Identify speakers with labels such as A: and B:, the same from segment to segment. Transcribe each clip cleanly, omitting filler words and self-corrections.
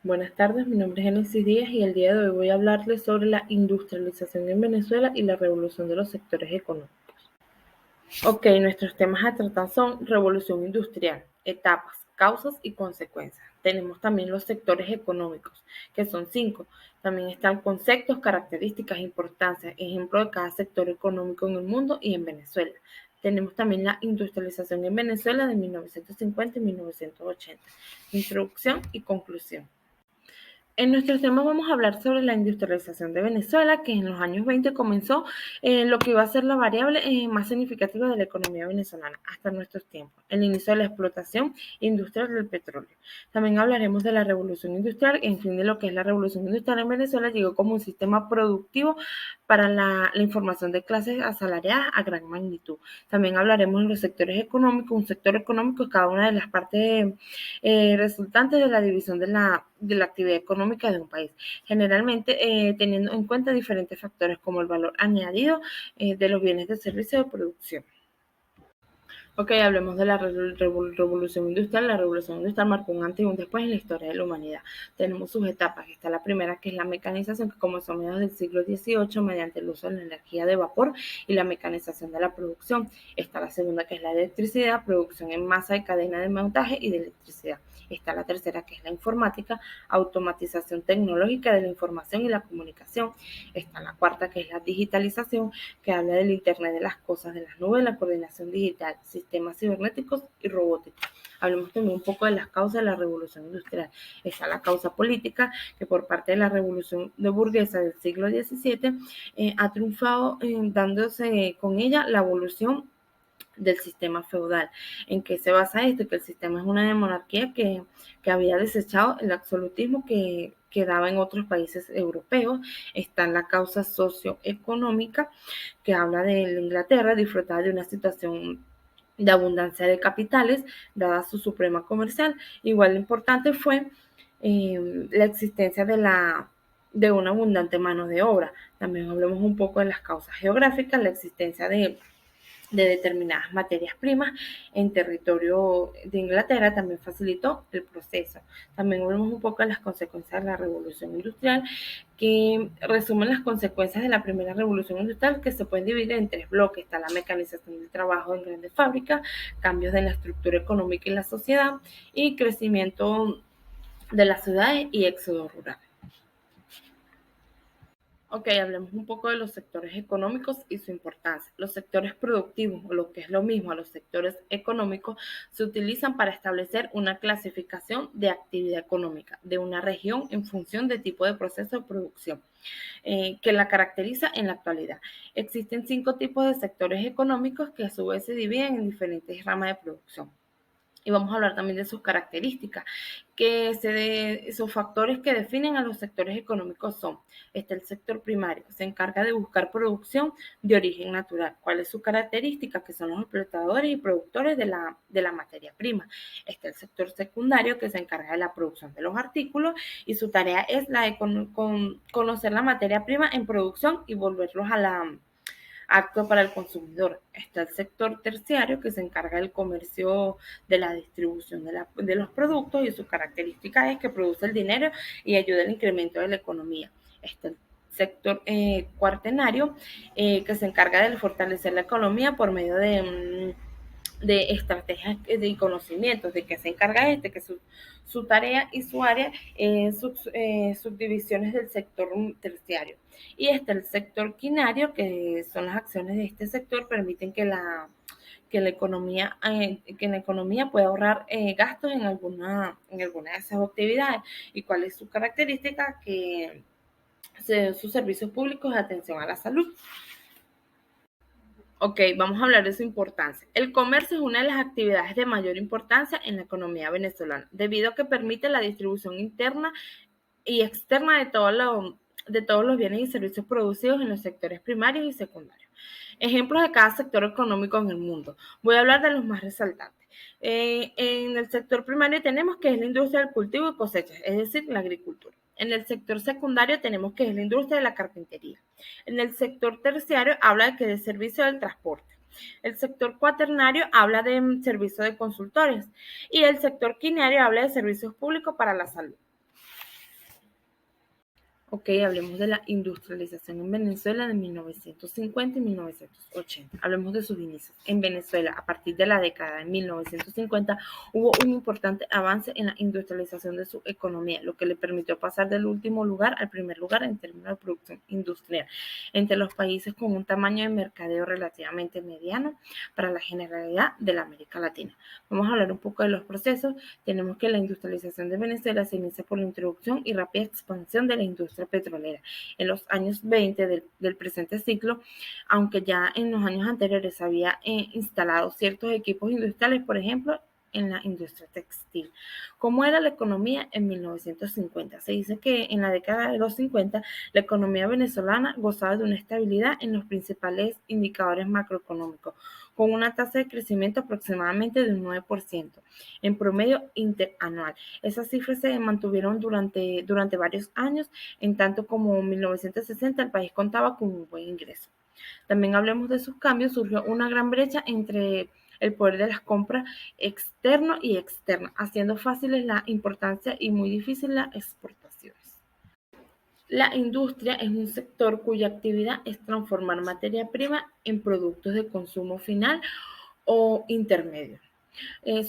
A: Buenas tardes, mi nombre es Génesis Díaz y el día de hoy voy a hablarles sobre la industrialización en Venezuela y la revolución de los sectores económicos. Nuestros temas a tratar son revolución industrial, etapas, causas y consecuencias. Tenemos también los sectores económicos, que son 5. También están conceptos, características, importancia, ejemplo de cada sector económico en el mundo y en Venezuela. Tenemos también la industrialización en Venezuela de 1950 y 1980. Introducción y conclusión. En nuestros temas vamos a hablar sobre la industrialización de Venezuela, que en los años 20 comenzó lo que iba a ser la variable más significativa de la economía venezolana hasta nuestros tiempos, el inicio de la explotación industrial del petróleo. También hablaremos de la revolución industrial, en fin, de lo que es la revolución industrial en Venezuela, llegó como un sistema productivo para la información de clases asalariadas a gran magnitud. También hablaremos de los sectores económicos. Un sector económico es cada una de las partes resultantes de la división de la actividad económica de un país, generalmente teniendo en cuenta diferentes factores como el valor añadido de los bienes de servicio de producción. Hablemos de la revolución industrial. La revolución industrial marcó un antes y un después en la historia de la humanidad. Tenemos sus etapas. Está la primera, que es la mecanización, que comenzó a mediados del siglo XVIII mediante el uso de la energía de vapor y la mecanización de la producción. Está la segunda, que es la electricidad, producción en masa y cadena de montaje y de electricidad. Está la tercera, que es la informática, automatización tecnológica de la información y la comunicación. Está la cuarta, que es la digitalización, que habla del Internet de las cosas, de las nubes, la coordinación digital, sistemas cibernéticos y robótica. Hablemos también un poco de las causas de la revolución industrial. Está la causa política, que por parte de la revolución de burguesa del siglo XVII ha triunfado dándose con ella la evolución del sistema feudal. ¿En qué se basa esto? Que el sistema es una monarquía que había desechado el absolutismo que daba en otros países europeos. Está en la causa socioeconómica, que habla de Inglaterra, disfrutar de una situación de abundancia de capitales, dada su suprema comercial. Igual importante fue la existencia de una abundante mano de obra. También hablemos un poco de las causas geográficas, la existencia de determinadas materias primas en territorio de Inglaterra también facilitó el proceso. También vemos un poco de las consecuencias de la revolución industrial, que resumen las consecuencias de la primera revolución industrial, que se pueden dividir en 3 bloques. Está la mecanización del trabajo en grandes fábricas, cambios en la estructura económica y la sociedad, y crecimiento de las ciudades y éxodo rural. Hablemos un poco de los sectores económicos y su importancia. Los sectores productivos, o lo que es lo mismo a los sectores económicos, se utilizan para establecer una clasificación de actividad económica de una región en función de tipo de proceso de producción que la caracteriza en la actualidad. Existen 5 tipos de sectores económicos que a su vez se dividen en diferentes ramas de producción. Y vamos a hablar también de sus características, esos factores que definen a los sectores económicos son, está el sector primario, se encarga de buscar producción de origen natural. ¿Cuál es su característica? Que son los explotadores y productores de la materia prima. Está el sector secundario, que se encarga de la producción de los artículos y su tarea es la de conocer la materia prima en producción y volverlos a la acto para el consumidor. Está el sector terciario, que se encarga del comercio, de la distribución de los productos, y su característica es que produce el dinero y ayuda al incremento de la economía. Está el sector cuaternario, que se encarga de fortalecer la economía por medio de estrategias de conocimientos, de qué se encarga que su tarea y su área, subdivisiones del sector terciario. Y está el sector quinario, que son las acciones de este sector, permiten que la economía pueda ahorrar gastos en alguna de esas actividades. ¿Y cuál es su característica? Que sus servicios públicos de atención a la salud. Vamos a hablar de su importancia. El comercio es una de las actividades de mayor importancia en la economía venezolana, debido a que permite la distribución interna y externa de todos los bienes y servicios producidos en los sectores primarios y secundarios. Ejemplos de cada sector económico en el mundo. Voy a hablar de los más resaltantes. En el sector primario tenemos que es la industria del cultivo y cosecha, es decir, la agricultura. En el sector secundario tenemos que es la industria de la carpintería. En el sector terciario habla de servicio del transporte. El sector cuaternario habla de servicio de consultores y el sector quinario habla de servicios públicos para la salud. Ok, hablemos de la industrialización en Venezuela de 1950 y 1980. Hablemos de sus inicios. En Venezuela, a partir de la década de 1950, hubo un importante avance en la industrialización de su economía, lo que le permitió pasar del último lugar al primer lugar en términos de producción industrial, entre los países con un tamaño de mercadeo relativamente mediano para la generalidad de la América Latina. Vamos a hablar un poco de los procesos. Tenemos que la industrialización de Venezuela se inicia por la introducción y rápida expansión de la industria petrolera. En los años 20 del presente ciclo, aunque ya en los años anteriores se había instalado ciertos equipos industriales, por ejemplo, en la industria textil. ¿Cómo era la economía en 1950? Se dice que en la década de los 50 la economía venezolana gozaba de una estabilidad en los principales indicadores macroeconómicos, con una tasa de crecimiento aproximadamente de un 9% en promedio interanual. Esas cifras se mantuvieron durante varios años, en tanto como en 1960 el país contaba con un buen ingreso. También hablemos de sus cambios, surgió una gran brecha entre el poder de las compras externo y externa, haciendo fáciles la importancia y muy difícil las exportaciones. La industria es un sector cuya actividad es transformar materia prima en productos de consumo final o intermedio.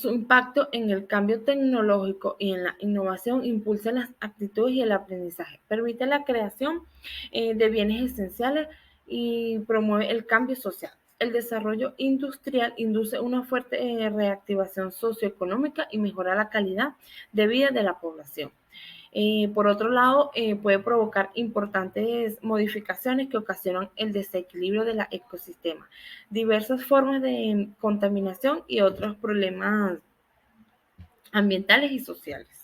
A: Su impacto en el cambio tecnológico y en la innovación impulsa las actitudes y el aprendizaje, permite la creación de bienes esenciales y promueve el cambio social. El desarrollo industrial induce una fuerte reactivación socioeconómica y mejora la calidad de vida de la población. Por otro lado, puede provocar importantes modificaciones que ocasionan el desequilibrio del ecosistema, diversas formas de contaminación y otros problemas ambientales y sociales.